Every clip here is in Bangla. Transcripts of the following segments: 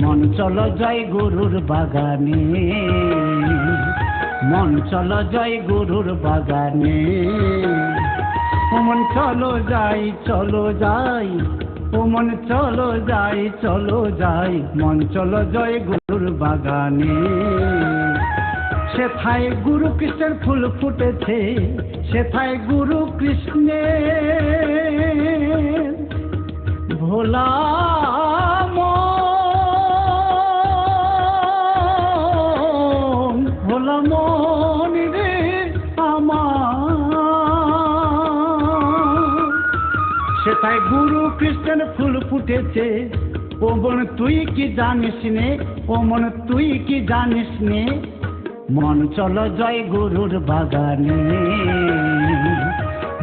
মন চলো জয় গুরুর বাগানে, মন চলো জয় গুরুর বাগানে। ও মন চলো যাই চলো যাই, ও মন চলো যাই চলো যাই, মন চলো জয় গুরুর বাগানে। সেথায় গুরু কৃষ্ণের ফুল ফুটেছে, সেথায় গুরু কৃষ্ণের ভোলা মন, ভোলা মন রে আমার। সেথায় গুরু কৃষ্ণের ফুল ফুটেছে, ও মন তুই কি জানিস নে, ও মন তুই কি জানিস নে। মন চলো জয় গুরুর বাগানে,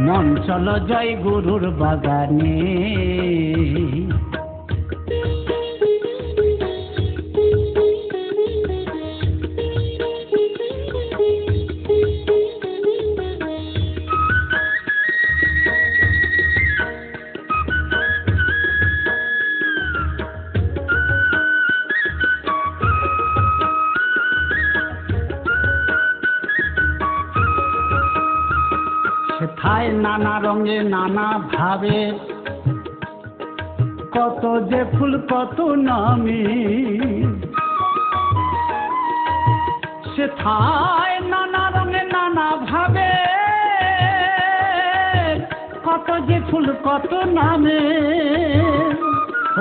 মন চলো জয় গুরুর বাগানে। সেথায় নানা রঙে নানা ভাবে, কত যে ফুল কত নামে। সেথায় নানা রঙে নানা ভাবে, কত যে ফুল কত নামে।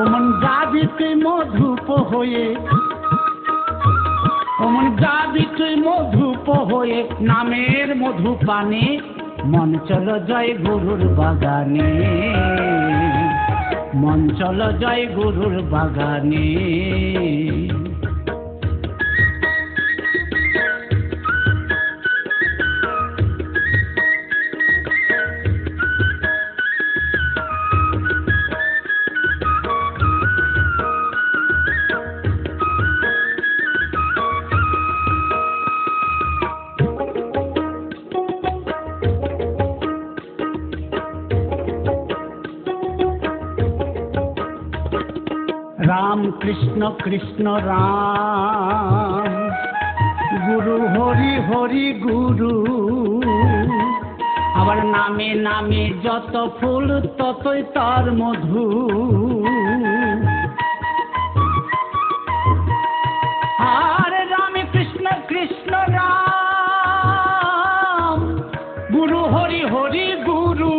ওমন যাবি তুই মধুপ হয়ে, ওমন যাবি তুই মধুপ হয়ে, নামের মধু পানে। মন চলো জয় গুরুর বাগানে, মন চলো জয় গুরুর বাগানে। রাম কৃষ্ণ কৃষ্ণ রাম, গুরু হরি হরি গুরু। আবার নামে নামে যত ফুল ততই তার মধু। আর রামে কৃষ্ণ কৃষ্ণ রাম, গুরু হরি হরি গুরু।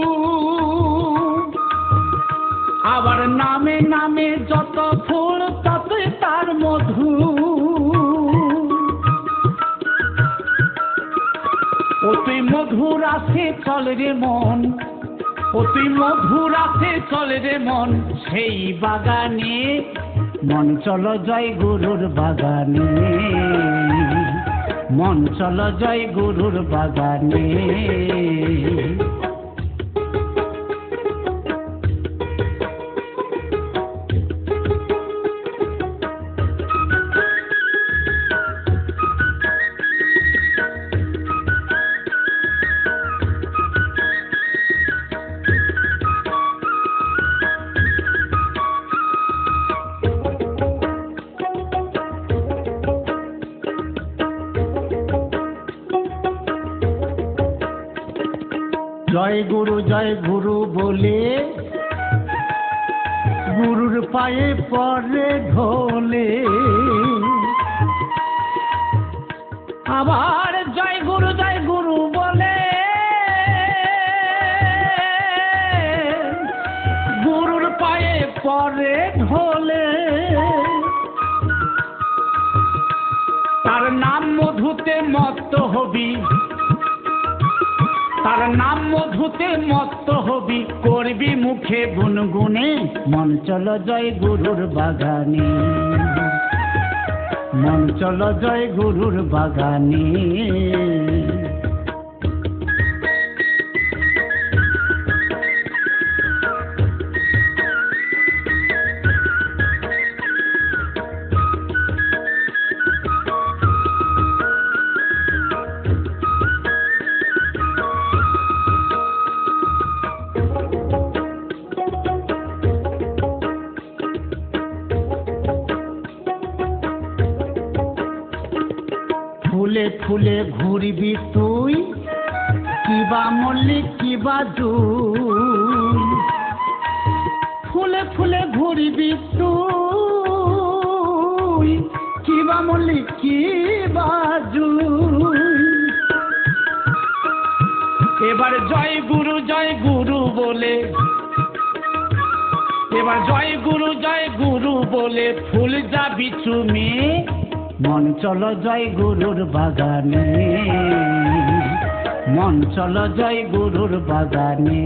আবার নামে নামে যত ফুল ততই তার মধু। ও তুই মধুর আছে চল রে মন, ও তুই মধুর আছে চল রে মন, সেই বাগানে। মন চলো জয় গুরুর বাগানে, মন চলো জয় গুরুর বাগানে। জয় গুরু বলে গুরুর পায়ে পরে ঢোলে। আবার জয় গুরু বলে গুরুর পায়ে পরে ঢোলে। তার নাম মধুতে মত্ত হবি, তার নাম মধুতে মত্ত হবি, করবি মুখে গুনগুনে। মন চলো জয় গুরুর বাগানে, মন চলো জয় গুরুর বাগানে। ফুলে ফুলে ঘুরবি তুই, কিবা মল্লিক কিবা জুই। ফুলে ফুলে ঘুরবি তুই, কিবা মল্লিক কিবা জুই। এবার জয় গুরু বলে, এবার জয় গুরু বলে ফুল যাবি চুমে, মন চলো জয় গুরুর বাগানে, মন চলো জয় গুরুর বাগানে।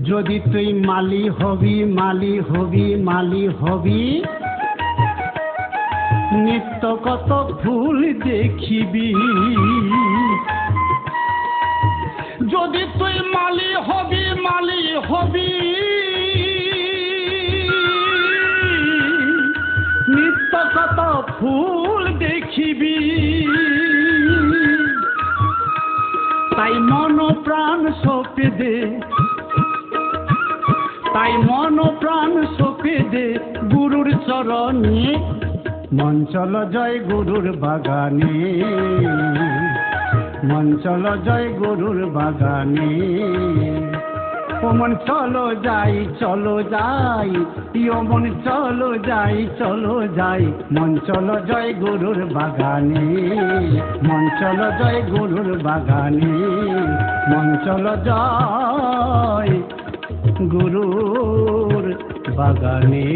যদি তুই মালি হবি, মালি হবি, মালি হবি, নিত্য কত ফুল দেখিবি। যদি তুই মালি হবি, মালি হবি, নিত্য কত ফুল দেখিবি। তাই মন প্রাণ সঁপে দে, তাই মন প্রাণ সঁপে দে গুরুর চরণে, মন চলো জয় গুরুর বাগানে, মন চলো জয় গুরুর বাগানে। ও মন চলো যাই চলো যাই, ও মন চলো যাই চলো যাই, মন চলো জয় গুরুর বাগানে, মন চলো জয় গুরুর বাগানে, মন চলো জয় গুরুর বাগানে।